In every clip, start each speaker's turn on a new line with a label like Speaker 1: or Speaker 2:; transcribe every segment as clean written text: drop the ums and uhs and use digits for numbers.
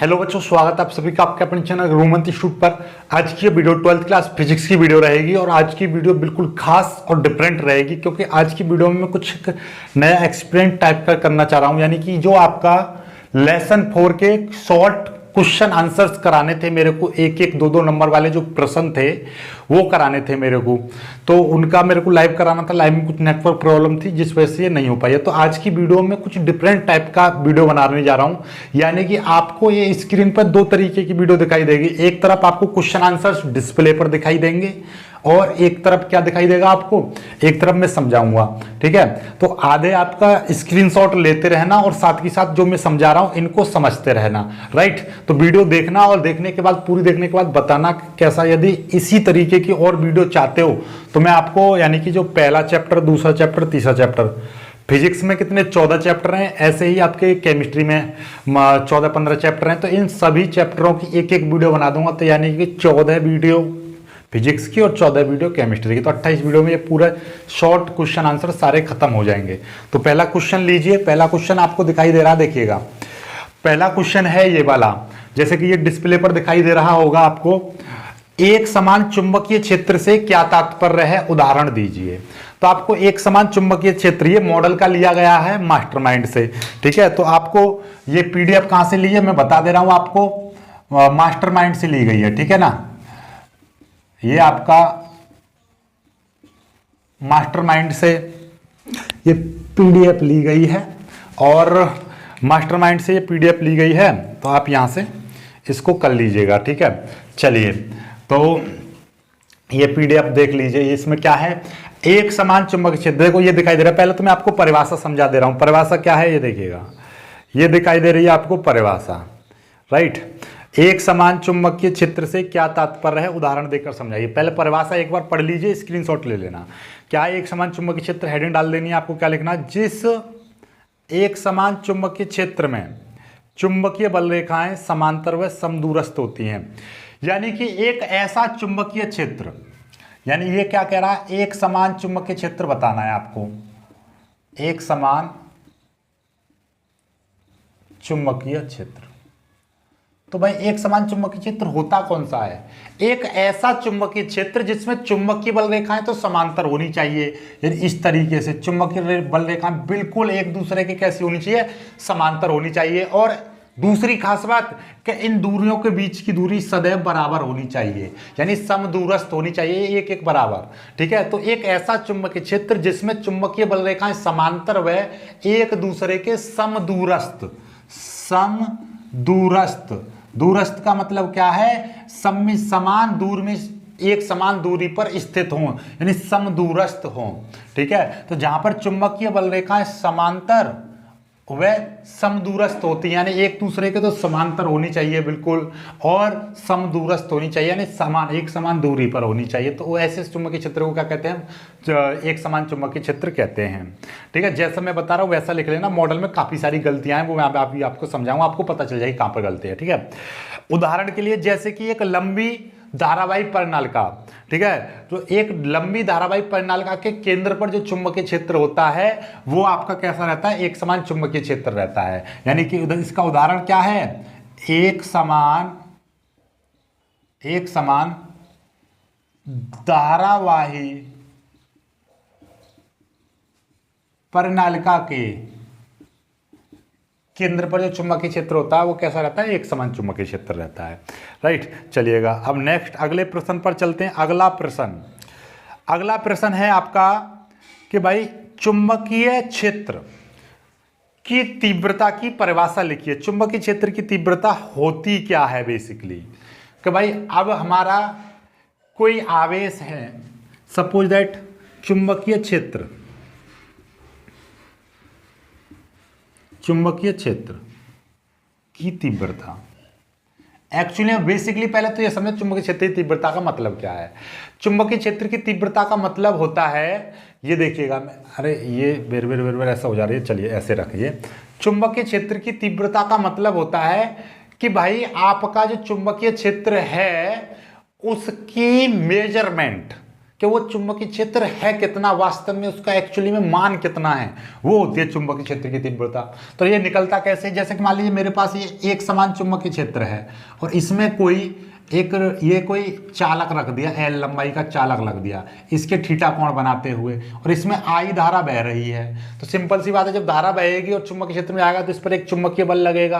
Speaker 1: Hello बच्चों, स्वागत है आप सभी का आपके अपने चैनल रोमन इंस्टीट्यूट पर। आज की वीडियो 12th क्लास फिजिक्स की वीडियो रहेगी और आज की वीडियो बिल्कुल खास और डिफरेंट रहेगी क्योंकि आज की वीडियो में मैं कुछ नया एक्सपेरिमेंट टाइप का करना चाह रहा हूं। यानी कि जो आपका लेसन 4 के शॉर्ट क्वेश्चन आंसर्स कराने थे मेरे को, एक एक दो दो नंबर वाले जो प्रश्न थे वो कराने थे मेरे को, तो उनका मेरे को लाइव कराना था। लाइव में कुछ नेटवर्क प्रॉब्लम थी जिस वजह से ये नहीं हो पाई। तो आज की वीडियो में कुछ डिफरेंट टाइप का वीडियो बनाने जा रहा हूं। यानी कि आपको ये स्क्रीन पर दो तरीके की वीडियो दिखाई देगी। एक तरफ आपको क्वेश्चन आंसर्स डिस्प्ले पर दिखाई देंगे और एक तरफ क्या दिखाई देगा आपको, एक तरफ मैं समझाऊंगा। ठीक है, तो आधे आपका स्क्रीनशॉट लेते रहना और साथ ही साथ जो मैं समझा रहा हूं इनको समझते रहना। राइट, तो वीडियो देखना और देखने के बाद, पूरी देखने के बाद बताना कैसा। यदि इसी तरीके की और वीडियो चाहते हो तो मैं आपको, यानी कि जो पहला चैप्टर, दूसरा चैप्टर, तीसरा चैप्टर, फिजिक्स में कितने 14 चैप्टर हैं, ऐसे ही आपके केमिस्ट्री में 14-15 चैप्टर हैं। तो इन सभी चैप्टरों की एक एक वीडियो बना दूंगा। तो यानी कि 14 वीडियो फिजिक्स की और 14 वीडियो केमिस्ट्री की, तो 28 वीडियो में ये पूरा शॉर्ट क्वेश्चन आंसर सारे खत्म हो जाएंगे। तो पहला क्वेश्चन लीजिए। पहला क्वेश्चन आपको दिखाई दे रहा, देखिएगा। पहला क्वेश्चन है ये वाला, जैसे कि ये डिस्प्ले पर दिखाई दे रहा होगा आपको। एक समान चुंबकीय क्षेत्र से क्या तात्पर्य है, उदाहरण दीजिए। तो आपको एक समान चुंबकीय क्षेत्र, ये मॉडल का लिया गया है मास्टरमाइंड से। ठीक है, तो आपको ये पीडीएफ कहां से ली है मैं बता दे रहा हूं आपको, मास्टरमाइंड से ली गई है। ठीक है ना, ये आपका मास्टरमाइंड से ये पीडीएफ ली गई है और मास्टरमाइंड से ये पीडीएफ ली गई है। तो आप यहां से इसको कर लीजिएगा। ठीक है, चलिए, तो ये पीडीएफ देख लीजिए। इसमें क्या है, एक समान चुंबकीय क्षेत्र, देखो ये दिखाई दे रहा है। पहले तो मैं आपको परिभाषा समझा दे रहा हूं। परिभाषा क्या है ये देखिएगा, ये दिखाई दे रही है आपको परिभाषा। राइट, एक समान चुंबकीय क्षेत्र से क्या तात्पर्य है, उदाहरण देकर समझाइए। पहले परिभाषा एक बार पढ़ लीजिए, स्क्रीनशॉट ले लेना। क्या है एक समान चुंबकीय क्षेत्र, हेडिंग डाल देनी है आपको। क्या लिखना, जिस एक समान चुंबकीय क्षेत्र में चुंबकीय बल रेखाएं समांतर व समदूरस्थ होती हैं। यानी कि एक ऐसा चुंबकीय क्षेत्र, यानी ये क्या कह रहा है, एक समान चुंबकीय क्षेत्र बताना है आपको। एक समान चुंबकीय क्षेत्र, तो भाई एक समान चुंबकीय क्षेत्र होता कौन सा है, एक ऐसा चुंबकीय क्षेत्र जिसमें चुंबकीय बल रेखाएं तो समांतर होनी चाहिए। यानी इस तरीके से चुंबकीय बल रेखाएं बिल्कुल एक दूसरे के कैसी होनी चाहिए, समांतर होनी चाहिए। और दूसरी खास बात कि इन दूरियों के बीच की दूरी सदैव बराबर होनी चाहिए, यानी समदूरस्थ होनी चाहिए, एक एक बराबर। ठीक है, तो एक ऐसा चुंबकीय क्षेत्र जिसमें चुंबकीय बल रेखाएं समांतर व एक दूसरे के समदूरस्थ, समदूरस्थ, दूरस्थ का मतलब क्या है, समान दूर में, एक समान दूरी पर स्थित हों, यानी समदूरस्थ हों। ठीक है, तो जहां पर चुंबकीय बल रेखाएं समांतर व समदूरस्थ होती है, यानी एक दूसरे के तो समांतर होनी चाहिए बिल्कुल, और समदूरस्थ होनी चाहिए, यानी समान, एक समान दूरी पर होनी चाहिए। तो वो ऐसे चुंबकीय क्षेत्र को क्या कहते हैं, एक समान चुंबकीय क्षेत्र कहते हैं। ठीक है, जैसा मैं बता रहा हूँ वैसा लिख लेना। मॉडल में काफी सारी गलतियां हैं, वो मैं अभी आपको समझाऊंगा, आपको पता चल जाएगी कहां पर गलती है। ठीक है, उदाहरण के लिए जैसे कि एक लंबी धारावाही परिनालिका, ठीक है, तो एक लंबी धारावाही परिनालिका के केंद्र पर जो चुंबकीय क्षेत्र होता है वो आपका कैसा रहता है, एक समान चुंबकीय क्षेत्र रहता है। यानी कि इसका उदाहरण क्या है, एक समान धारावाही परिनालिका के केंद्र पर जो चुंबकीय क्षेत्र होता है वो कैसा रहता है, एक समान चुंबकीय क्षेत्र रहता है। राइट, चलिएगा अब नेक्स्ट अगले प्रश्न पर चलते हैं। अगला प्रश्न है आपका कि भाई चुंबकीय क्षेत्र की तीव्रता की परिभाषा लिखिए। चुंबकीय क्षेत्र की तीव्रता होती क्या है बेसिकली, कि भाई अब हमारा कोई आवेश है, सपोज दैट चुंबकीय क्षेत्र की तीव्रता, एक्चुअली बेसिकली पहले तो ये समझो चुंबकीय क्षेत्र की तीव्रता का मतलब क्या है। चुंबकीय क्षेत्र की तीव्रता का मतलब होता है, ये देखिएगा, अरे ये बेर ऐसा हो जा रही है, चलिए ऐसे रखिए। चुंबकीय क्षेत्र की तीव्रता का मतलब होता है कि भाई आपका जो चुंबकीय क्षेत्र है उसकी मेजरमेंट, कि वो चुंबकीय क्षेत्र है कितना, वास्तव में उसका एक्चुअली में मान कितना है, वो होती है चुंबकीय क्षेत्र की तीव्रता। तो ये निकलता कैसे, जैसे कि मान लीजिए मेरे पास ये एक समान चुंबकीय क्षेत्र है और इसमें कोई कोई चालक रख दिया, एल लंबाई का चालक रख दिया इसके थीटा कोण बनाते हुए, और इसमें आई धारा बह रही है। तो सिंपल सी बात है, जब धारा बहेगी और चुंबकीय क्षेत्र में आएगा तो इस पर एक चुंबकीय बल लगेगा।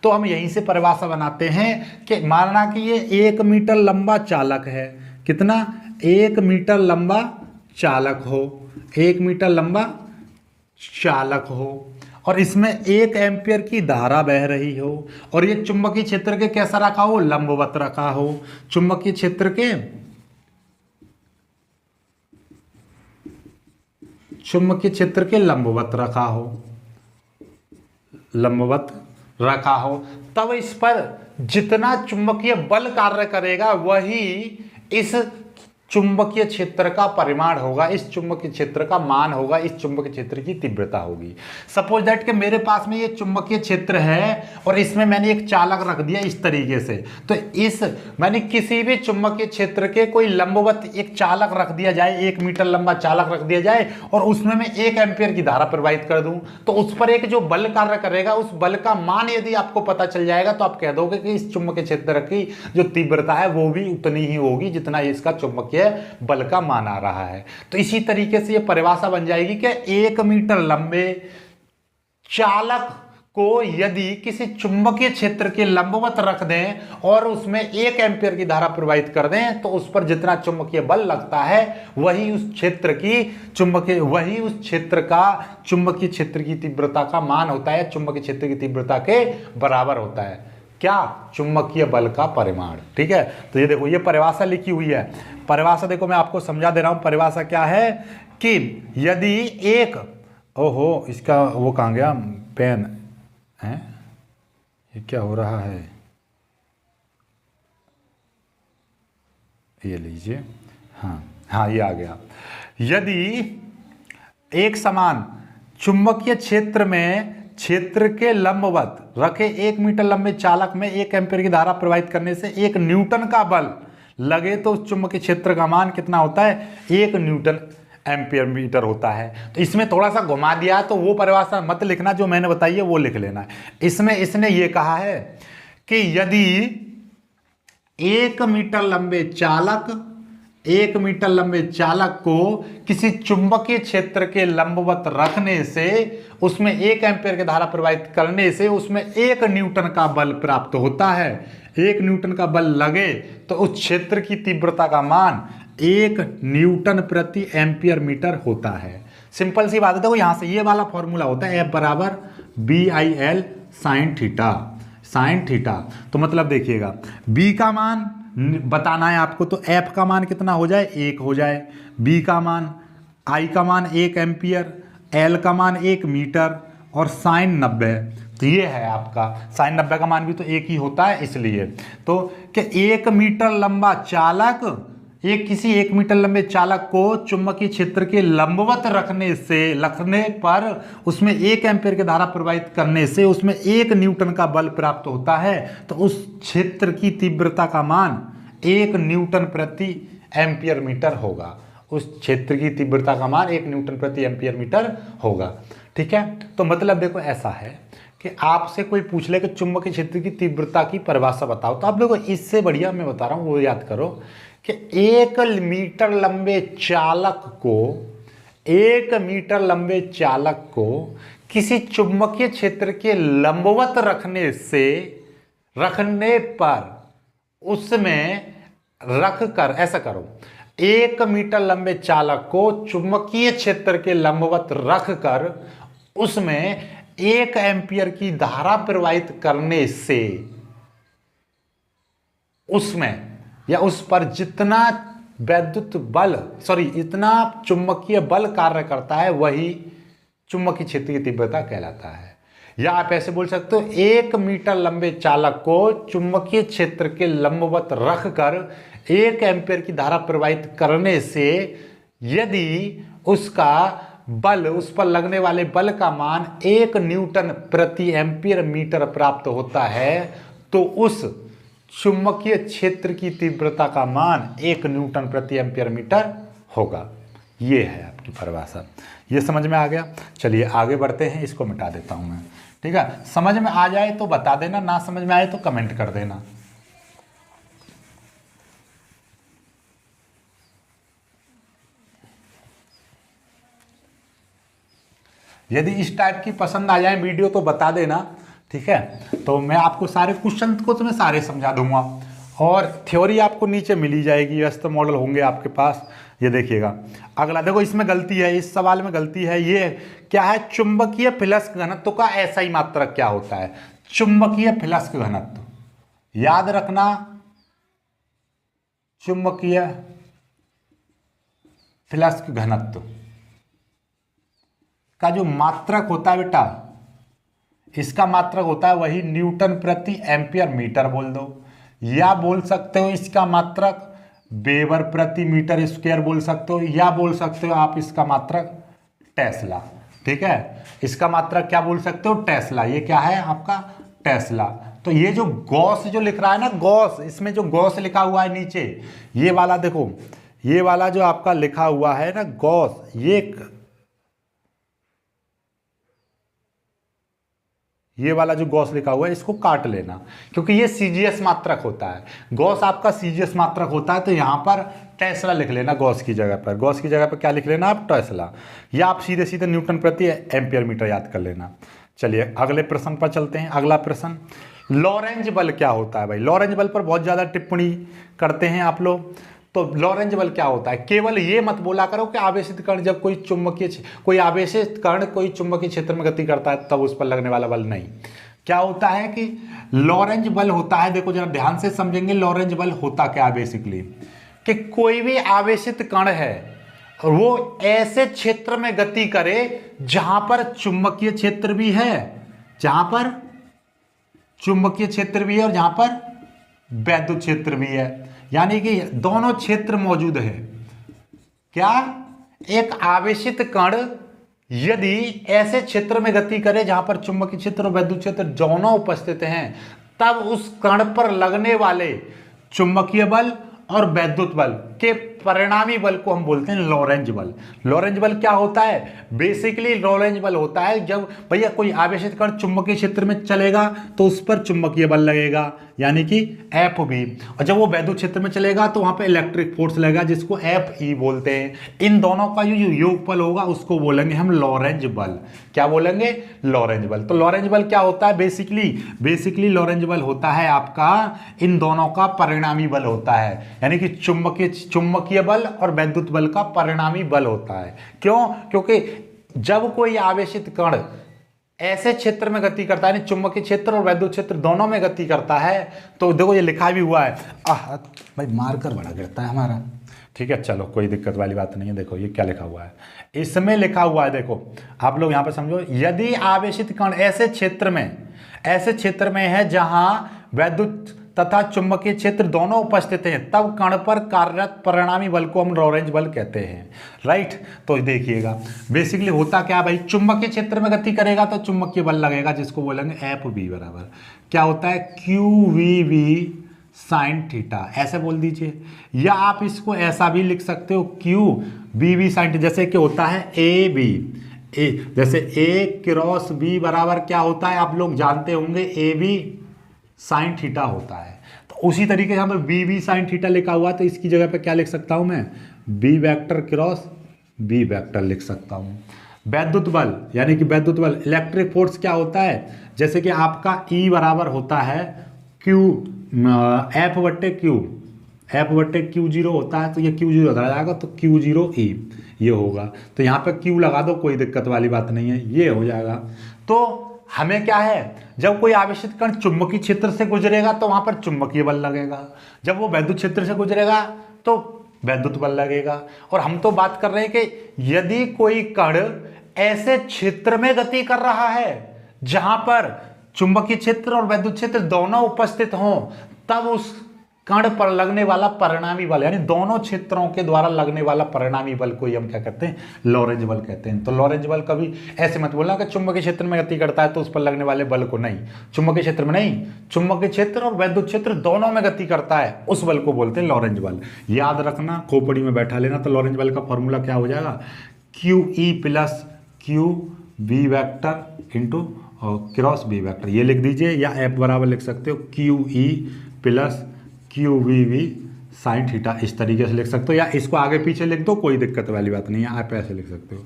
Speaker 1: तो हम यहीं से परिभाषा बनाते हैं कि मानना कि ये 1 मीटर लंबा चालक है, कितना, 1 मीटर लंबा चालक हो, 1 मीटर लंबा चालक हो, और इसमें 1 एम्पियर की धारा बह रही हो, और ये चुंबकीय क्षेत्र के कैसा रखा हो, लंबवत रखा हो, चुंबकीय क्षेत्र के लंबवत रखा हो, लंबवत रखा हो, तब इस पर जितना चुंबकीय बल कार्य करेगा वही इस चुंबकीय क्षेत्र का परिमाण होगा, इस चुंबकीय क्षेत्र का मान होगा, इस चुंबकीय क्षेत्र की तीव्रता होगी। सपोज दैट कि मेरे पास में ये चुंबकीय क्षेत्र है और इसमें मैंने एक चालक रख दिया इस तरीके से, तो इस मैंने किसी भी चुंबकीय क्षेत्र के कोई लंबवत एक चालक रख दिया जाए, 1 मीटर लंबा चालक रख दिया जाए और उसमें मैं 1 एम्पियर की धारा प्रवाहित कर दूं, तो उस पर एक जो बल कार्य करेगा उस बल का मान यदि आपको पता चल जाएगा तो आप कह दोगे कि इस चुंबकीय क्षेत्र की जो तीव्रता है वो भी उतनी ही होगी जितना इसका चुंबकीय बल का मान आ रहा है। तो इसी तरीके से यह परिभाषा बन जाएगी कि 1 मीटर लंबे चालक को यदि किसी चुंबकीय क्षेत्र के लंबवत रख दें और उसमें 1 एम्पियर की धारा प्रवाहित कर दें तो उस पर जितना चुंबकीय बल लगता है वही उस क्षेत्र का चुंबकीय क्षेत्र की तीव्रता का मान होता है, चुंबकीय क्षेत्र की तीव्रता के बराबर होता है। क्या, चुंबकीय बल का परिमाण। ठीक है, तो ये देखो ये परिभाषा लिखी हुई है। परिभाषा देखो मैं आपको समझा दे रहा हूं, परिभाषा क्या है कि यदि एक, ओहो इसका वो कहां गया पेन है, ये क्या हो रहा है, ये लीजिए, हाँ ये आ गया। यदि एक समान चुंबकीय क्षेत्र में क्षेत्र के लंबवत रखे 1 मीटर लंबे चालक में 1 एम्पीयर की धारा प्रवाहित करने से 1 न्यूटन का बल लगे तो उस चुंबकीय क्षेत्र का मान कितना होता है, 1 न्यूटन एम्पीयर मीटर होता है। तो इसमें थोड़ा सा घुमा दिया तो वो परिभाषा मत लिखना, जो मैंने बताई है वो लिख लेना है। इसमें इसने ये कहा है कि यदि 1 मीटर लंबे चालक को किसी चुंबकीय क्षेत्र के लंबवत रखने से उसमें 1 एम्पीयर की धारा प्रवाहित करने से उसमें 1 न्यूटन का बल प्राप्त होता है, 1 न्यूटन का बल लगे तो उस क्षेत्र की तीव्रता का मान 1 न्यूटन प्रति एम्पीयर मीटर होता है। सिंपल सी बात है, देखो यहां से ये वाला फॉर्मूला होता है F बराबर BIL साइन थीटा। तो मतलब देखिएगा B का मान बताना है आपको, तो F का मान कितना हो जाए, 1 हो जाए, B का मान, I का मान 1 एम्पियर, L का मान 1 मीटर और साइन 90। तो ये है आपका साइन 90 का मान भी तो 1 ही होता है, इसलिए तो कि 1 मीटर लंबा चालक किसी 1 मीटर लंबे चालक को चुंबकीय क्षेत्र के लंबवत रखने पर उसमें 1 एम्पीयर की धारा प्रवाहित करने से उसमें 1 न्यूटन का बल प्राप्त होता है। तो उस क्षेत्र की तीव्रता का मान 1 न्यूटन प्रति एम्पीयर मीटर होगा, उस क्षेत्र की तीव्रता का मान 1 न्यूटन प्रति एम्पीयर मीटर होगा। ठीक है, तो मतलब देखो ऐसा है कि आपसे कोई पूछ ले कि चुंबकीय क्षेत्र की तीव्रता की परिभाषा बताओ, तो आप देखो इससे बढ़िया मैं बता रहा हूँ वो याद करो कि 1 मीटर लंबे चालक को किसी चुंबकीय क्षेत्र के लंबवत रखने पर उसमें रखकर, ऐसा करो, 1 मीटर लंबे चालक को चुंबकीय क्षेत्र के लंबवत रखकर उसमें 1 एम्पीयर की धारा प्रवाहित करने से उसमें या उस पर जितना इतना चुंबकीय बल कार्य करता है वही चुंबकीय क्षेत्र की तीव्रता कहलाता है। या आप ऐसे बोल सकते हो, 1 मीटर लंबे चालक को चुंबकीय क्षेत्र के लंबवत रखकर 1 एम्पीयर की धारा प्रवाहित करने से यदि उसका बल, उस पर लगने वाले बल का मान 1 न्यूटन प्रति एम्पीयर मीटर प्राप्त होता है तो उस चुंबकीय क्षेत्र की तीव्रता का मान 1 न्यूटन प्रति एम्पीयर मीटर होगा। ये है आपकी परिभाषा। ये समझ में आ गया। चलिए आगे बढ़ते हैं, इसको मिटा देता हूँ मैं, ठीक है। समझ में आ जाए तो बता देना, ना समझ में आए तो कमेंट कर देना। यदि इस टाइप की पसंद आ जाए वीडियो तो बता देना, ठीक है। तो मैं आपको सारे क्वेश्चन को तो मैं सारे समझा दूंगा, और थ्योरी आपको नीचे मिली जाएगी, व्यस्त मॉडल होंगे आपके पास। ये देखिएगा अगला, देखो इसमें गलती है, इस सवाल में गलती है। ये क्या है, चुंबकीय फ्लक्स घनत्व का ऐसा ही मात्रक क्या होता है। चुंबकीय फ्लक्स घनत्व, याद रखना, चुंबकीय फ्लक्स घनत्व का जो मात्रक होता है बेटा, इसका मात्रक होता है वही न्यूटन प्रति एम्पियर मीटर बोल दो, या बोल सकते हो इसका मात्रक वेबर प्रति मीटर स्क्वायर बोल सकते हो, या बोल सकते हो आप इसका मात्रक टेस्ला, ठीक है। इसका मात्रक क्या बोल सकते हो, टेस्ला। ये क्या है आपका, टेस्ला। तो ये जो गॉस जो लिख रहा है ना, गॉस, इसमें जो गॉस लिखा हुआ है नीचे, ये वाला देखो, ये वाला जो आपका लिखा हुआ है ना गॉस, ये वाला जो गॉस लिखा हुआ है इसको काट लेना, क्योंकि ये सीजीएस मात्रक होता है। गॉस आपका सीजीएस मात्रक होता है, तो यहां पर टेस्ला लिख लेना गॉस की जगह पर। गॉस की जगह पर क्या लिख लेना आप, टेस्ला, या आप सीधे सीधे न्यूटन प्रति एम्पियर मीटर याद कर लेना। चलिए अगले प्रश्न पर चलते हैं। अगला प्रश्न, लॉरेंज बल क्या होता है भाई। लॉरेंज बल पर बहुत ज्यादा टिप्पणी करते हैं आप लोग। तो लॉरेंज बल क्या होता है, केवल ये मत बोला करो कि आवेशित कण जब कोई आवेशित कण कोई चुंबकीय क्षेत्र में गति करता है तब उस पर लगने वाला बल नहीं। क्या होता है कि लॉरेंज बल होता है, देखो जरा ध्यान से समझेंगे, लॉरेंज बल होता क्या है बेसिकली, कि कोई भी आवेशित कण है वो ऐसे क्षेत्र में गति करे जहां पर चुंबकीय क्षेत्र भी है, जहां पर चुंबकीय क्षेत्र भी है और जहां पर वैद्युत क्षेत्र भी है, यानी कि दोनों क्षेत्र मौजूद है। क्या, एक आवेशित कण यदि ऐसे क्षेत्र में गति करे जहां पर चुंबकीय क्षेत्र और वैद्युत क्षेत्र दोनों उपस्थित हैं, तब उस कण पर लगने वाले चुंबकीय बल और वैद्युत बल के परिणामी बल को हम बोलते हैं लॉरेंज बल। लॉरेंज बल क्या होता है, बेसिकली लॉरेंज बल होता है जब भैया कोई आवेशित कण चुंबकीय क्षेत्र में चलेगा तो उस पर चुंबकीय बल लगेगा, यानी कि एफ बी, और जब वो वैद्युत क्षेत्र में चलेगा तो वहां पे इलेक्ट्रिक फोर्स लगेगा जिसको एफ ई बोलते हैं। इन दोनों का जो योगफल होगा उसको बोलेंगे हम लॉरेंज बल। क्या बोलेंगे, लॉरेंज बल। तो लॉरेंज बल क्या होता है, बेसिकली लॉरेंज बल होता है आपका इन दोनों का परिणामी बल होता है, यानी कि चुंबकीय बल और वैद्युत बल का परिणामी बल होता है। क्यों, क्योंकि जब कोई आवेशित कण ऐसे क्षेत्र में गति करता है, चुंबकीय क्षेत्र और वैद्युत क्षेत्र दोनों में गति करता है, तो देखो ये लिखा भी हुआ है, भाई मार्कर बड़ा गिरता है हमारा, ठीक है। चलो कोई दिक्कत वाली बात नहीं है। देखो ये क्या लिखा हुआ है, इसमें लिखा हुआ है, देखो आप लोग यहां पर समझो, यदि आवेशित कण ऐसे क्षेत्र में है जहां वैद्युत तथा चुंबकीय क्षेत्र दोनों उपस्थित हैं, तब कण पर कार्यरत परिणामी बल को हम लॉरेंज बल कहते हैं, राइट। तो देखिएगा बेसिकली होता क्या भाई, चुंबकीय क्षेत्र में गति करेगा तो चुंबकीय बल लगेगा जिसको बोलेंगे एफ बी बराबर क्या होता है, Q V V sine theta, ऐसे बोल दीजिए। या आप इसको ऐसा भी लिख सकते हो, Q B V sine theta, जैसे कि होता है ए बी, जैसे ए क्रॉस बी बराबर क्या होता है, आप लोग जानते होंगे ए बी साइन थीटा होता है। तो उसी तरीके से यहाँ पर बी बी साइन थीटा लिखा हुआ, तो इसकी जगह पे क्या लिख सकता हूं मैं, B vector cross B vector लिख सकता हूं। वैद्युत बल, यानी कि वैद्युत बल, इलेक्ट्रिक फोर्स क्या होता है, जैसे कि आपका E बराबर होता है क्यू एफ बट्टे क्यू जीरो होता है, तो ये क्यू जीरो आ जाएगा, तो क्यू जीरो ई ये होगा। तो यहाँ पे क्यू लगा दो, कोई दिक्कत वाली बात नहीं है, ये हो जाएगा। तो हमें क्या है, जब कोई आवेशित कण चुंबकीय क्षेत्र से गुजरेगा तो वहां पर चुंबकीय बल लगेगा, जब वो वैद्युत क्षेत्र से गुजरेगा तो वैद्युत बल लगेगा। और हम तो बात कर रहे हैं कि यदि कोई कण ऐसे क्षेत्र में गति कर रहा है जहां पर चुंबकीय क्षेत्र और वैद्युत क्षेत्र दोनों उपस्थित हों, तब उस कण पर लगने वाला परिणामी बल, यानी दोनों क्षेत्रों के द्वारा लगने वाला परिणामी बल को ही हम क्या कहते हैं, लॉरेंज बल कहते हैं। तो लॉरेंज बल कभी ऐसे मत बोलना कि चुंबकीय क्षेत्र में गति करता है तो उस पर लगने वाले बल को, नहीं, चुंबकीय क्षेत्र में नहीं, चुंबकीय क्षेत्र और वैद्युत क्षेत्र दोनों में गति करता है उस बल को बोलते हैं लॉरेंज बल। याद रखना, खोपड़ी में बैठा लेना। तो लॉरेंज बल का फॉर्मूला क्या हो जाएगा, QE plus QV vector into cross B vector, ये लिख दीजिए, या F बराबर लिख सकते हो QE plus QVV sine theta, इस तरीके से लिख सकते हो, या इसको आगे पीछे लिख दो, कोई दिक्कत वाली बात नहीं है, आप ऐसे लिख सकते हो।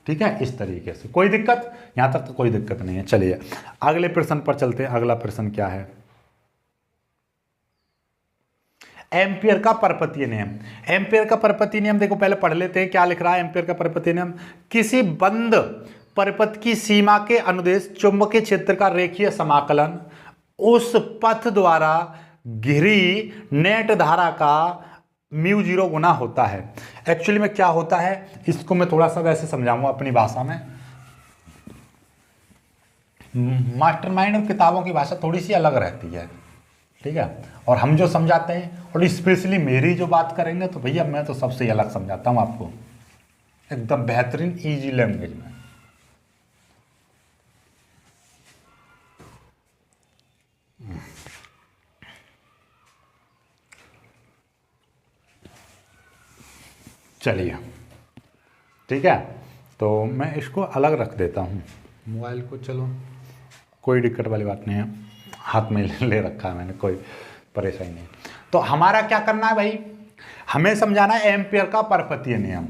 Speaker 1: ठीक है, इस तरीके से, कोई दिक्कत, यहां तक तो कोई दिक्कत नहीं है। चलिए अगले प्रश्न पर चलते हैं। अगला प्रश्न क्या है, एम्पियर का परपतीय नियम। एम्पियर का परपतीय नियम देखो पहले पढ़ लेते हैं, क्या लिख रहा है एम्पियर का परपतीय नियम। किसी बंद परपथ की सीमा के अनुदेश चुंबकीय क्षेत्र का रेखीय समाकलन उस पथ द्वारा घिरी नेट धारा का μ0 गुना होता है। एक्चुअली में क्या होता है, इसको मैं थोड़ा सा वैसे समझाऊंगा अपनी भाषा में। मास्टरमाइंड और किताबों की भाषा थोड़ी सी अलग रहती है, ठीक है, और हम जो समझाते हैं, और स्पेशली मेरी जो बात करेंगे तो भैया मैं तो सबसे अलग समझाता हूं आपको, एकदम बेहतरीन इजी लैंग्वेज में। चलिए ठीक है, तो मैं इसको अलग रख देता हूं मोबाइल को, चलो कोई दिक्कत वाली बात नहीं है, हाथ में ले रखा है मैंने, कोई परेशानी नहीं। तो हमारा क्या करना है भाई, हमें समझाना है एम्पियर का परपतीय नियम।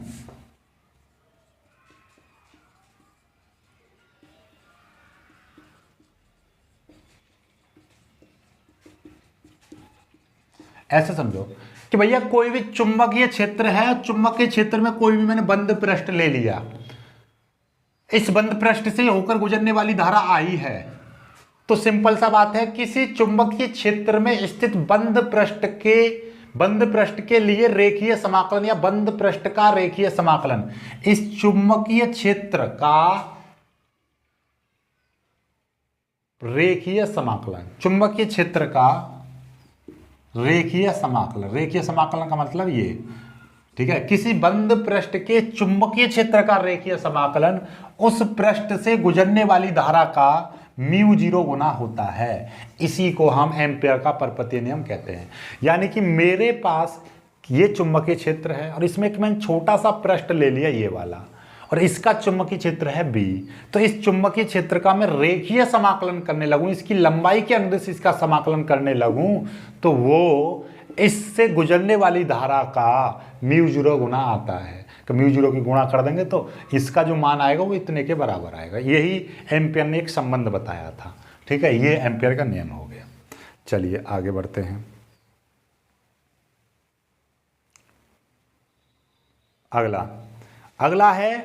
Speaker 1: ऐसे समझो कि भैया कोई भी चुंबकीय क्षेत्र है, चुंबकीय क्षेत्र में कोई भी मैंने बंद पृष्ठ ले लिया, इस बंद पृष्ठ से होकर गुजरने वाली धारा आई है, तो सिंपल सा बात है, किसी चुंबकीय क्षेत्र में स्थित बंद पृष्ठ के लिए रेखीय समाकलन या बंद पृष्ठ का रेखीय समाकलन, इस चुंबकीय क्षेत्र का रेखीय समाकलन, चुंबकीय क्षेत्र का रेखीय समाकलन, रेखीय समाकलन का मतलब ये, ठीक है, किसी बंद पृष्ठ के चुंबकीय क्षेत्र का रेखीय समाकलन उस पृष्ठ से गुजरने वाली धारा का μ0 गुना होता है। इसी को हम एम्पियर का परपतीय नियम कहते हैं। यानी कि मेरे पास ये चुंबकीय क्षेत्र है और इसमें एक मैंने छोटा सा पृष्ठ ले लिया ये वाला, और इसका चुंबकीय क्षेत्र है B, तो इस चुंबकीय क्षेत्र का मैं रेखीय समाकलन करने लगूं, इसकी लंबाई के अनुदेश इसका समाकलन करने लगूं, तो वो इससे गुजरने वाली धारा का μ0 गुना आता है। तो μ0 की गुणा कर देंगे तो इसका जो मान आएगा वो इतने के बराबर आएगा। यही एम्पियर ने एक संबंध बताया था, ठीक है, ये एम्पियर का नियम हो गया। चलिए आगे बढ़ते हैं। अगला है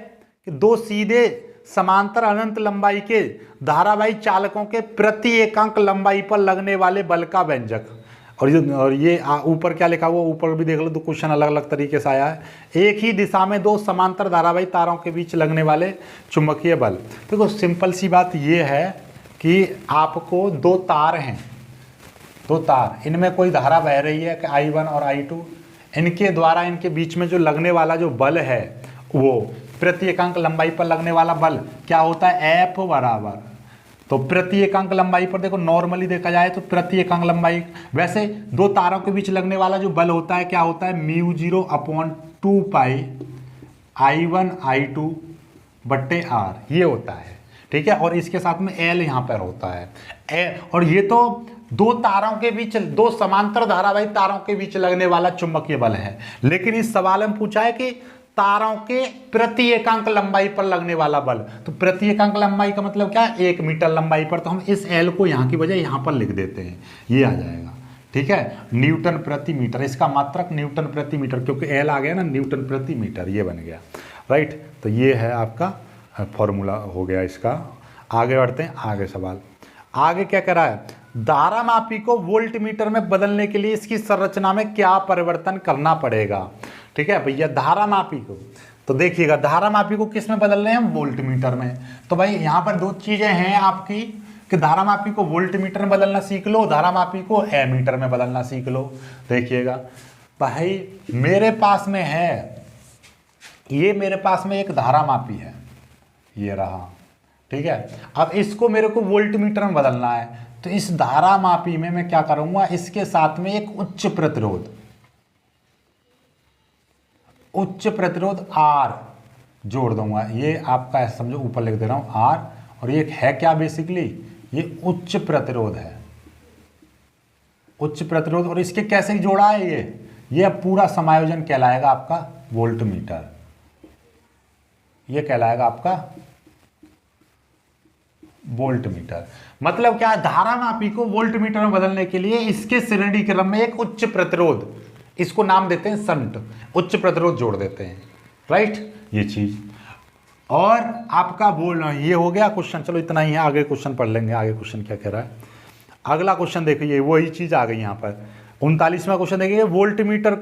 Speaker 1: कि दो सीधे समांतर अनंत लंबाई के धारावाही चालकों के प्रति एकांक लंबाई पर लगने वाले बल का व्यंजक। और ये ऊपर क्या लिखा हुआ, ऊपर भी देख लो, तो क्वेश्चन अलग अलग तरीके से आया है। एक ही दिशा में दो समांतर धारावाही तारों के बीच लगने वाले चुंबकीय बल। देखो सिंपल सी बात ये है कि आपको दो तार हैं, दो तार, इनमें कोई धारा बह रही है कि I1 और I2, इनके द्वारा इनके बीच में जो लगने वाला जो बल है वो प्रति एकांक लंबाई पर लगने वाला बल क्या होता है, F बराबर, तो प्रति एकांक लंबाई पर देखो नॉर्मली देखा जाए तो प्रति एकांक लंबाई, वैसे दो तारों के बीच लगने वाला जो बल होता है क्या होता है, μ0 अपॉन 2 पाई I1 I2 बट्टे R, ये होता है, ठीक है। और इसके साथ में L यहाँ पर होता है। और ये तो दो तारों के बीच, दो समांतर धारावाही तारों के बीच लगने वाला चुंबकीय बल है। लेकिन इस सवाल में पूछा है कि तारों के प्रति एकांक लंबाई पर लगने वाला बल, तो प्रति एकांक लंबाई का मतलब क्या है, 1 मीटर लंबाई पर, तो हम इस L को यहाँ की बजाय यहाँ पर लिख देते हैं, ये आ जाएगा, ठीक है, न्यूटन प्रति मीटर, इसका मात्रक न्यूटन प्रति मीटर, क्योंकि L आ गया ना, न्यूटन प्रति मीटर, ये बन गया, राइट। तो ये है आपका फॉर्मूला हो गया इसका। आगे बढ़ते हैं, आगे सवाल, आगे क्या कह रहा है, धारामापी को वोल्ट मीटर में बदलने के लिए इसकी संरचना में क्या परिवर्तन करना पड़ेगा, ठीक है भैया। धारामापी को, तो देखिएगा धारा मापी को किस में बदल रहे हैं हम, वोल्ट मीटर में। तो भाई यहाँ पर दो चीजें हैं आपकी कि धारा मापी को वोल्ट मीटर में बदलना सीख लो, धारा मापी को एमीटर में बदलना सीख लो। देखिएगा भाई मेरे पास में है, ये मेरे पास में एक धारा मापी है, ये रहा, ठीक है। अब इसको मेरे को वोल्ट मीटर में बदलना है, तो इस धारा मापी में मैं क्या करूंगा, इसके साथ में एक उच्च प्रतिरोध R जोड़ दूंगा। ये आपका समझो ऊपर लिख दे रहा हूं R, और ये है क्या बेसिकली, ये उच्च प्रतिरोध है, उच्च प्रतिरोध। और इसके कैसे जोड़ा है ये पूरा समायोजन कहलाएगा आपका वोल्ट मीटर, ये कहलाएगा आपका वोल्ट मीटर। मतलब क्या है, धारा मापी को वोल्ट मीटर में बदलने के लिए इसके श्रेणी क्रम में एक उच्च प्रतिरोध, इसको नाम देते हैं संट, उच्च प्रतिरोध जोड़ देते हैं, राइट, ये चीज। और आपका बोलना ये हो गया क्वेश्चन, चलो इतना ही है, आगे क्वेश्चन पढ़ लेंगे, आगे क्वेश्चन क्या कह रहा है। अगला क्वेश्चन देखिए, वही चीज आ गई यहाँ पर 39वां क्वेश्चन देखिए, वोल्ट मीटर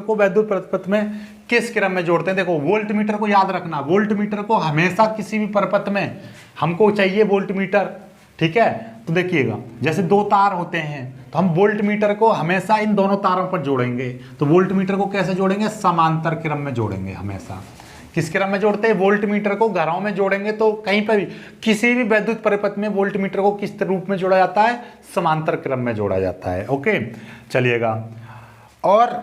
Speaker 1: को वैद्युत परिपथ में किस क्रम में जोड़ते हैं। देखो वोल्ट मीटर को याद रखना, वोल्ट मीटर को हमेशा किसी भी परिपथ में हमको चाहिए वोल्ट मीटर, ठीक है। तो देखिएगा जैसे दो तार होते हैं तो हम वोल्ट मीटर को हमेशा इन दोनों तारों पर जोड़ेंगे। तो वोल्ट मीटर को कैसे जोड़ेंगे, समांतर क्रम में जोड़ेंगे हमेशा। किस क्रम में जोड़ते हैं, वोल्ट मीटर को घरों में जोड़ेंगे तो कहीं पर भी किसी भी वैद्युत परिपथ में वोल्ट मीटर को किस रूप में जोड़ा जाता है, समांतर क्रम में जोड़ा जाता है। ओके चलिएगा, और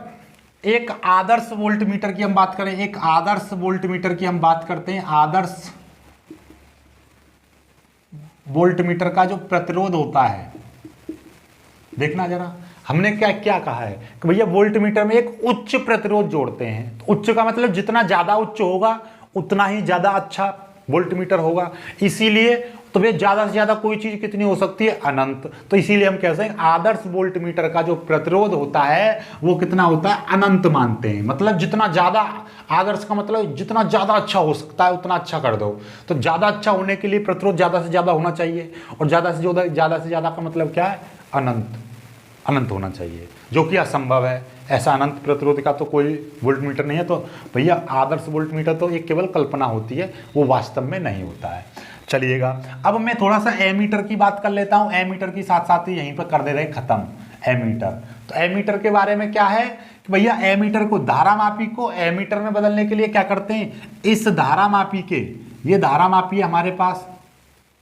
Speaker 1: एक आदर्श वोल्ट मीटर की हम बात करें, एक आदर्श वोल्ट मीटर की हम बात करते हैं। आदर्श वोल्ट मीटर का जो प्रतिरोध होता है, देखना जरा, हमने क्या क्या कहा है कि भैया वोल्ट मीटर में एक उच्च प्रतिरोध जोड़ते हैं। तो उच्च का मतलब जितना ज्यादा उच्च होगा उतना ही ज्यादा अच्छा वोल्ट मीटर होगा। इसीलिए तो भैया ज्यादा से ज्यादा कोई चीज कितनी हो सकती है, अनंत। तो इसीलिए हम कहते हैं आदर्श वोल्ट मीटर का जो प्रतिरोध होता है वो कितना होता है, अनंत मानते हैं। मतलब जितना ज्यादा, आदर्श का मतलब जितना ज्यादा अच्छा हो सकता है उतना अच्छा कर दो। तो ज्यादा अच्छा होने के लिए प्रतिरोध ज्यादा से ज्यादा होना चाहिए, और ज्यादा से ज्यादा का मतलब क्या है, अनंत होना चाहिए, जो कि असंभव है। ऐसा अनंत प्रतिरोध का तो कोई वोल्ट मीटर नहीं है। तो भैया आदर्श वोल्ट मीटर तो ये केवल कल्पना होती है, वो वास्तव में नहीं होता है। चलिएगा अब मैं थोड़ा सा एमीटर की बात कर लेता हूं। एमीटर की साथ साथ ही यहीं पर कर दे रहे खत्म एमीटर। तो एमीटर के बारे में क्या है कि भैया एमीटर को, धारा मापी को एमीटर में बदलने के लिए क्या करते हैं, इस धारा मापी के, ये धारा मापी हमारे पास,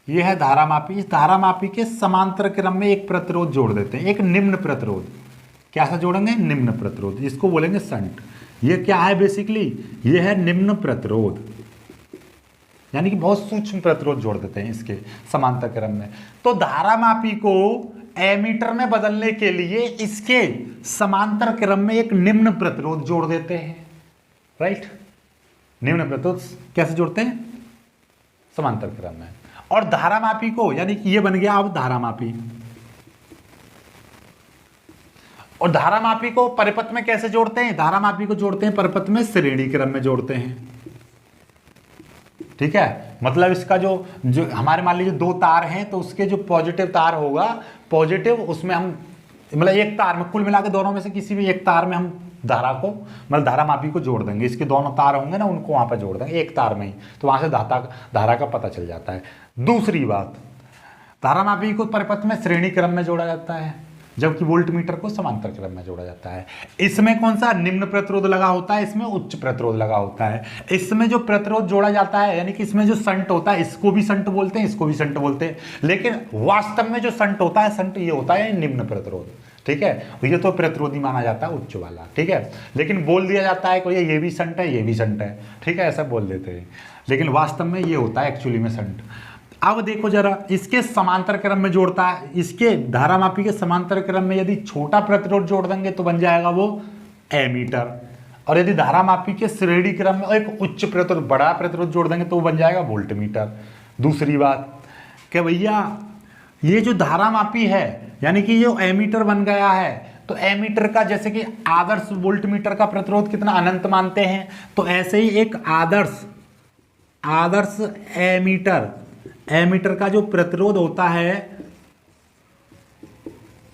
Speaker 1: ये है धारा मापी, इस धारा मापी के समांतर क्रम में एक प्रतिरोध जोड़ देते हैं, एक निम्न प्रतिरोध। क्या सा जोड़ेंगे, निम्न प्रतिरोध, इसको बोलेंगे संट। ये क्या है बेसिकली, ये है निम्न प्रतिरोध, यानी कि बहुत सूक्ष्म प्रतिरोध जोड़ देते हैं इसके समांतर क्रम में। तो धारा मापी को एमीटर में बदलने के लिए इसके समांतर क्रम में एक निम्न प्रतिरोध जोड़ देते हैं, राइट। निम्न प्रतिरोध कैसे जोड़ते हैं, समांतर क्रम में। और धारा मापी को, यानी कि ये बन गया अब धारा मापी, और धारा मापी को परिपथ में कैसे जोड़ते हैं, धारा मापी को जोड़ते हैं परिपथ में श्रेणी क्रम में जोड़ते हैं, ठीक है। मतलब इसका जो हमारे मान लीजिए दो तार हैं, तो उसके जो पॉजिटिव तार होगा, पॉजिटिव, उसमें हम मतलब एक तार में, कुल मिला के दोनों में से किसी भी एक तार में हम धारा को, मतलब धारा मापी को जोड़ देंगे। इसके दोनों तार होंगे ना, उनको वहां पर जोड़ देंगे एक तार में ही, तो वहां से धारा का पता चल जाता है। दूसरी बात, धारा मापी को परिपथ में श्रेणी क्रम में जोड़ा जाता है, जबकि वोल्ट मीटर को समांतर क्रम में जोड़ा जाता है। इसमें कौन सा निम्न प्रतिरोध लगा होता है, इसमें उच्च प्रतिरोध लगा होता है। इसमें जो प्रतिरोध जोड़ा जाता है, यानी कि इसमें जो संट होता है, इसको भी संट बोलते हैं, इसको भी संट बोलते हैं, लेकिन वास्तव में जो संट होता है, संट ये होता है निम्न प्रतिरोध, ठीक है। ये तो प्रतिरोधी माना जाता है उच्च वाला, ठीक है। लेकिन बोल दिया जाता है कि ये भी संट है, ये भी संट है, ठीक है, ऐसा बोल देते हैं, लेकिन वास्तव में ये होता है एक्चुअली में संट। अब देखो जरा, इसके समांतर क्रम में जोड़ता है, इसके धारा मापी के समांतर क्रम में यदि छोटा प्रतिरोध जोड़ देंगे तो बन जाएगा वो एमीटर, और यदि धारा मापी के श्रेणी क्रम में एक उच्च प्रतिरोध, बड़ा प्रतिरोध जोड़ देंगे तो वो बन जाएगा वोल्ट मीटर। दूसरी बात कि भैया ये जो धारा मापी है, यानी कि जो एमीटर बन गया है, तो एमीटर का, जैसे कि आदर्श वोल्ट मीटर का प्रतिरोध कितना अनंत मानते हैं, तो ऐसे ही एक आदर्श एमीटर का जो प्रतिरोध होता है,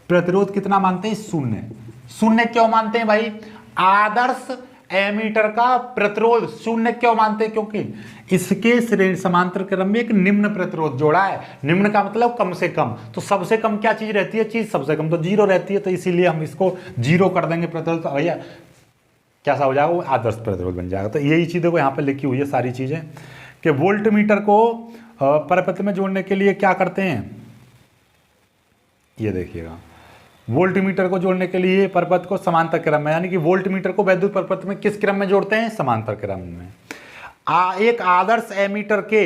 Speaker 1: प्रतिरोध कितना मानते हैं, शून्य। शून्य क्यों मानते हैं भाई, आदर्श एमीटर का प्रतिरोध शून्य क्यों मानते हैं? क्योंकि इसके श्रेणी समांतर क्रम में एक निम्न प्रतिरोध जोड़ा है। निम्न का मतलब कम से कम, तो सबसे कम क्या चीज रहती है? चीज सबसे कम तो जीरो रहती है, तो इसीलिए हम इसको जीरो कर देंगे प्रतिरोध। तो भैया कैसा हो जाएगा? वो आदर्श प्रतिरोध बन जाएगा। तो यही चीज देखो यहाँ पे लिखी हुई है सारी चीजें कि वोल्ट मीटर को परपत्र में जोड़ने के लिए क्या करते हैं, ये देखिएगा, वोल्ट मीटर को जोड़ने के लिए परपथ को समांतर क्रम में, यानी कि वोल्ट मीटर को वैद्युत परपथ में किस क्रम में जोड़ते हैं? समांतर क्रम में। एक आदर्श एमीटर के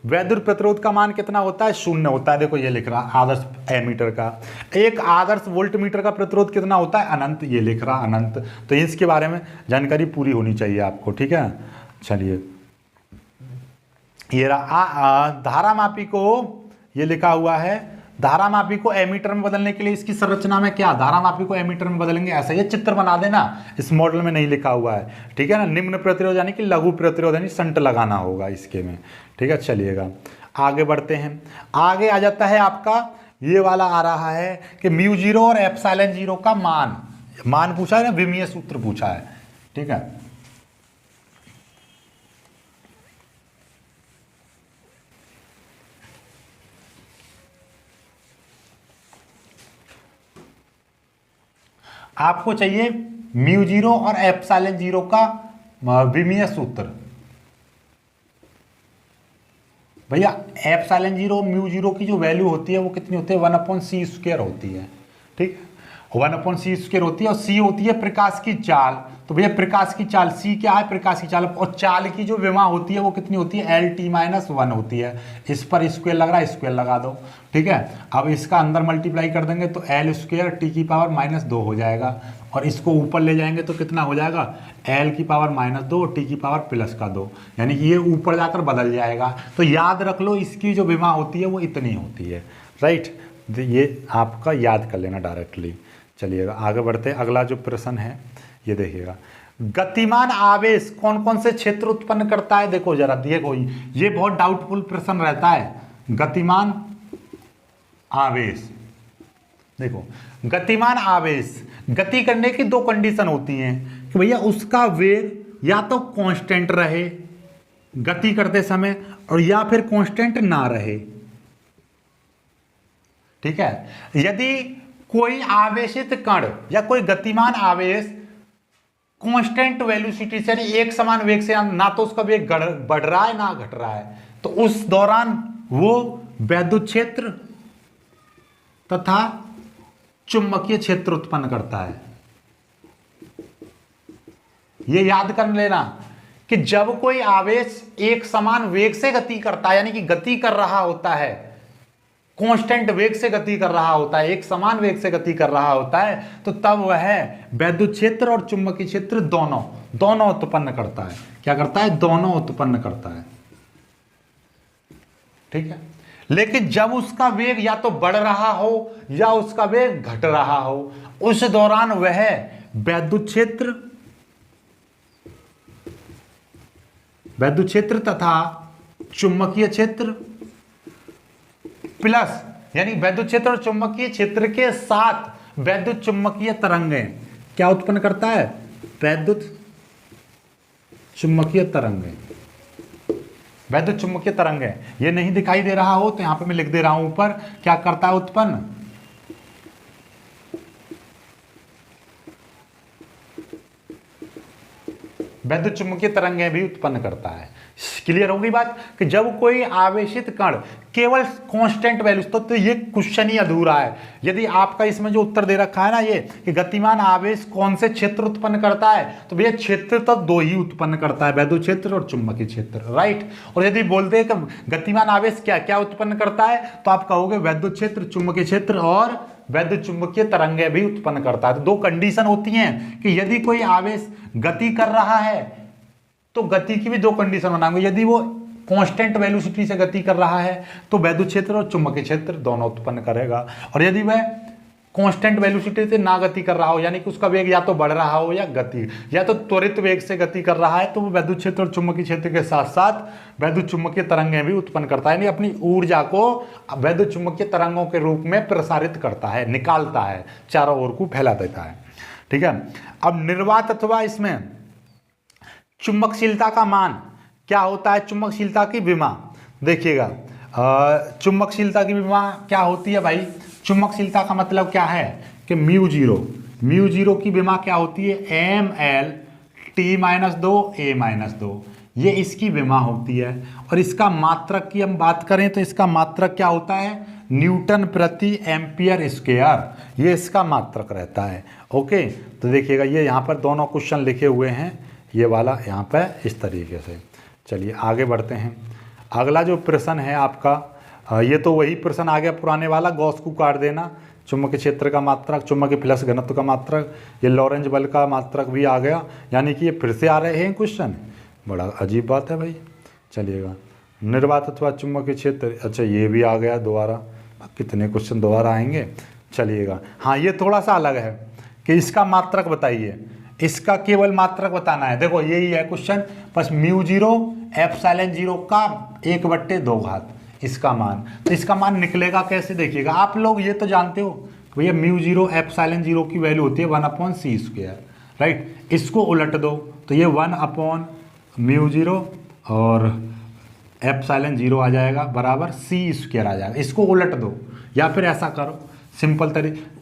Speaker 1: वैद्युत प्रतिरोध का मान कितना होता है? शून्य होता है। देखो ये लिख रहा आदर्श एमीटर का। एक आदर्श वोल्ट मीटर का प्रतिरोध कितना होता है? अनंत। ये लिख रहा अनंत। तो इसके बारे में जानकारी पूरी होनी चाहिए आपको, ठीक है। चलिए ये रहा धारामापी को, ये लिखा हुआ है धारामापी को एमीटर में बदलने के लिए इसकी संरचना में क्या, धारामापी को एमीटर में बदलेंगे ऐसा। ये चित्र बना देना, इस मॉडल में नहीं लिखा हुआ है, ठीक है ना। निम्न प्रतिरोध यानी कि लघु प्रतिरोध, यानी संट लगाना होगा इसके में, ठीक है। चलिएगा आगे बढ़ते हैं। आगे आ जाता है आपका ये वाला आ रहा है कि म्यू जीरो और एप्सिलॉन जीरो का मान पूछा है ना, विमीय सूत्र पूछा है, ठीक है। आपको चाहिए म्यू जीरो और एप्सिलॉन जीरो का विमीय सूत्र। भैया एप्सिलॉन जीरो म्यू जीरो की जो वैल्यू होती है वो कितनी होती है? 1/c² होती है, ठीक। 1/c² होती है, और c होती है प्रकाश की चाल। तो भैया प्रकाश की चाल, c क्या है? प्रकाश की चाल। और चाल की जो विमा होती है वो कितनी होती है? Lt-1 होती है। इस पर स्क्वायर लग रहा है, स्क्वायर लगा दो, ठीक है। अब इसका अंदर मल्टीप्लाई कर देंगे तो L² T⁻² हो जाएगा, और इसको ऊपर ले जाएंगे तो कितना हो जाएगा? L⁻² T⁻+2, यानी कि ये ऊपर जाकर बदल जाएगा। तो याद रख लो इसकी जो विमा होती है वो इतनी होती है, राइट। ये आपका याद कर लेना डायरेक्टली। चलिएगा आगे बढ़ते हैं। अगला जो प्रश्न है ये देखिएगा, गतिमान आवेश कौन कौन से क्षेत्र उत्पन्न करता है? देखो जरा, देखो ये बहुत डाउटफुल प्रश्न रहता है। गतिमान आवेश, देखो गतिमान आवेश, गति करने की दो कंडीशन होती हैं कि भैया उसका वेग या तो कांस्टेंट रहे गति करते समय, और या फिर कांस्टेंट ना रहे, ठीक है। यदि कोई आवेशित कण या कोई गतिमान आवेश कांस्टेंट वेलोसिटी से, यानी एक समान वेग से, ना तो उसका वेग बढ़ रहा है ना घट रहा है, तो उस दौरान वो वैद्युत क्षेत्र तथा चुंबकीय क्षेत्र उत्पन्न करता है। ये याद कर लेना कि जब कोई आवेश एक समान वेग से गति करता है, यानी कि गति कर रहा होता है, कांस्टेंट वेग से गति कर रहा होता है, एक समान वेग से गति कर रहा होता है, तो तब वह वैद्युत क्षेत्र और चुंबकीय क्षेत्र दोनों उत्पन्न करता है। क्या करता है? दोनों उत्पन्न करता है, ठीक है। लेकिन जब उसका वेग या तो बढ़ रहा हो या उसका वेग घट रहा हो, उस दौरान वह वैद्युत क्षेत्र तथा चुंबकीय क्षेत्र प्लस, यानी वैद्युत क्षेत्र और चुंबकीय क्षेत्र के साथ वैद्युत चुंबकीय तरंगें क्या उत्पन्न करता है? वैद्युत चुंबकीय तरंगें। वैद्युत चुंबकीय तरंगें, ये नहीं दिखाई दे रहा हो तो यहां पे मैं लिख दे रहा हूं ऊपर, क्या करता है उत्पन्न? वैद्युत चुंबकीय तरंगें भी उत्पन्न करता है। क्लियर होगी बात कि जब कोई आवेशित कण केवल कांस्टेंट वैल्यू, तो ये क्वेश्चन ही अधूरा है। यदि आपका इसमें जो उत्तर दे रखा है ना ये कि गतिमान आवेश कौन से क्षेत्र उत्पन्न करता है, तो भैया क्षेत्र तो दो ही उत्पन्न करता है, वैद्युत क्षेत्र और चुंबकीय क्षेत्र, राइट। और यदि बोलते हैं कि गतिमान आवेश क्या क्या उत्पन्न करता है, तो आप कहोगे वैद्युत क्षेत्र, चुंबकीय क्षेत्र और वैद्युत चुंबकीय तरंगें भी उत्पन्न करता है। तो दो कंडीशन होती हैं कि यदि कोई आवेश गति कर रहा है तो गति की भी दो कंडीशन बनाएंगे। यदि वो कांस्टेंट वेलोसिटी से गति कर रहा है तो वैद्युत क्षेत्र और चुंबकीय क्षेत्र दोनों उत्पन्न करेगा, और यदि वह कांस्टेंट वेलोसिटी से ना गति कर रहा हो, यानी कि उसका वेग या तो बढ़ रहा हो या तो त्वरित वेग से गति कर रहा है, तो वो वैद्युत क्षेत्र और चुंबकीय क्षेत्र के साथ साथ वैद्युत चुंबकीय तरंगें भी उत्पन्न करता है, यानी अपनी ऊर्जा को वैद्युत चुंबकीय तरंगों के रूप में प्रसारित करता है, निकालता है, चारों ओर को फैला देता है, ठीक है। अब निर्वात अथवा इसमें चुंबकशीलता का मान क्या होता है, चुंबकशीलता की विमा। देखिएगा चुंबकशीलता की विमा क्या होती है भाई, चुंबकशीलता का मतलब क्या है कि म्यू जीरो की विमा क्या होती है, एम एल टी माइनस 2 ए माइनस 2, ये इसकी विमा होती है। और इसका मात्रक की हम बात करें तो इसका मात्रक क्या होता है, न्यूटन प्रति एम्पियर स्क्वायर, ये इसका मात्रक रहता है। ओके, तो देखिएगा ये यहाँ पर दोनों क्वेश्चन लिखे हुए हैं, ये वाला यहाँ पर इस तरीके से। चलिए आगे बढ़ते हैं। अगला जो प्रश्न है आपका, ये तो वही प्रश्न आ गया पुराने वाला, गॉस को काट देना, चुंबकीय क्षेत्र का मात्रक, चुंबकीय फ्लक्स घनत्व का मात्रक, ये लॉरेंज बल का मात्रक भी आ गया, यानी कि ये फिर से आ रहे हैं क्वेश्चन, बड़ा अजीब बात है भाई। चलिएगा निर्वात अथवा चुंबकीय क्षेत्र, अच्छा ये भी आ गया दोबारा, कितने क्वेश्चन दोबारा आएंगे। चलिएगा हाँ, ये थोड़ा सा अलग है कि इसका मात्रक बताइए, इसका केवल मात्रक बताना है। देखो यही है क्वेश्चन, बस म्यू जीरो एप्सिलॉन जीरो का 1/2 इसका मान, तो इसका मान निकलेगा कैसे, देखिएगा आप लोग ये तो जानते हो भैया म्यू जीरो एप्सिलॉन जीरो की वैल्यू होती है 1/c², राइट। इसको उलट दो तो ये 1/μ0 और एप्सिलॉन जीरो आ जाएगा बराबर c² आ जाएगा। इसको उलट दो या फिर ऐसा करो सिंपल तरीके,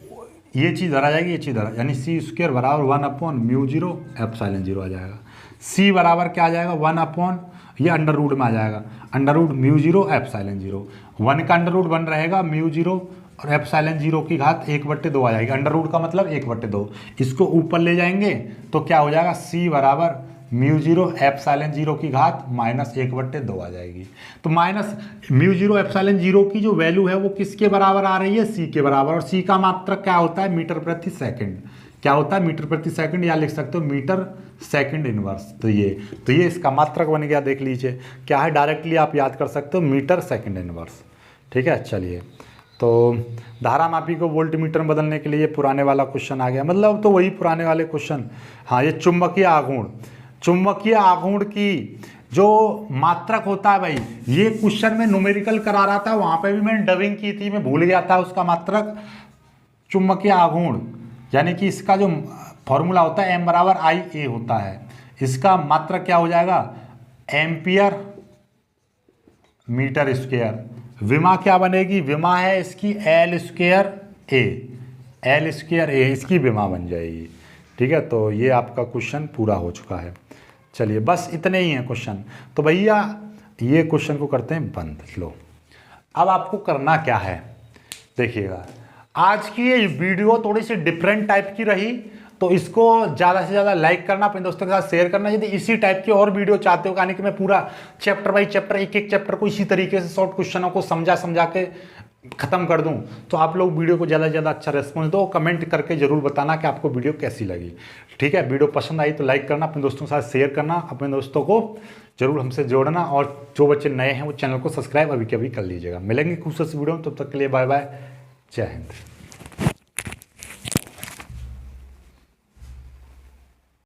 Speaker 1: ये चीज़ धरा जाएगी, ये चीज़ धरा, यानी c² बराबर 1/μ0 एप्सिलॉन जीरो आ जाएगा। c बराबर क्या आ जाएगा, 1/, ये अंडर रूट में आ जाएगा, अंडर रूट μ0 एप्सिलॉन जीरो, 1 का अंडर रूट 1 रहेगा μ0 और एप्सिलॉन जीरो की घात 1/2 आ जाएगी, अंडर रूट का मतलब 1/2। इसको ऊपर ले जाएंगे तो क्या हो जाएगा, c बराबर μ0 एप्सिलॉन जीरो की घात -1/2 आ जाएगी। तो माइनस μ0 एप्सिलॉन जीरो की जो वैल्यू है वो किसके बराबर आ रही है, c के बराबर, और c का मात्रक क्या होता है, मीटर प्रति सेकंड। क्या होता है, मीटर प्रति सेकंड, या लिख सकते हो मीटर सेकंड इनवर्स। तो ये इसका मात्रक बन गया, देख लीजिए क्या है, डायरेक्टली आप याद कर सकते हो मीटर सेकंड इनवर्स। ठीक है, चलिए तो धारा मापी को वोल्ट मीटर में बदलने के लिए पुराने वाला क्वेश्चन आ गया, मतलब तो वही पुराने वाले क्वेश्चन। हाँ, ये चुंबकीय आघूर्ण की जो मात्रक होता है भाई, ये क्वेश्चन में न्यूमेरिकल करा रहा था, वहाँ पे भी मैंने डबिंग की थी, मैं भूल गया था उसका मात्रक। चुंबकीय आघूर्ण यानी कि इसका जो फॉर्मूला होता है m बराबर IA होता है, इसका मात्रक क्या हो जाएगा, एम्पियर मीटर स्क्वायर। विमा क्या बनेगी, विमा है इसकी L²A, इसकी विमा बन जाएगी। ठीक है, तो ये आपका क्वेश्चन पूरा हो चुका है। चलिए बस इतने ही हैं क्वेश्चन, तो भैया ये क्वेश्चन को करते हैं बंद। लो अब आपको करना क्या है, देखिएगा आज की ये वीडियो थोड़ी सी डिफरेंट टाइप की रही, तो इसको ज़्यादा से ज़्यादा लाइक करना, अपने दोस्तों के साथ शेयर करना। यदि इसी टाइप की और वीडियो चाहते हो, यानी कि मैं पूरा चैप्टर बाई चैप्टर एक चैप्टर को इसी तरीके से शॉर्ट क्वेश्चनों को समझा के खत्म कर दूं, तो आप लोग वीडियो को ज़्यादा से ज़्यादा अच्छा रिस्पॉन्स दो, कमेंट करके जरूर बताना कि आपको वीडियो कैसी लगी। ठीक है, वीडियो पसंद आई तो लाइक करना, अपने दोस्तों के साथ शेयर करना, अपने दोस्तों को जरूर हमसे जोड़ना, और जो बच्चे नए हैं वो चैनल को सब्सक्राइब अभी के अभी कर लीजिएगा। मिलेंगे खूबसूरत वीडियो में, तब तक के लिए बाय बाय, जय हिंद।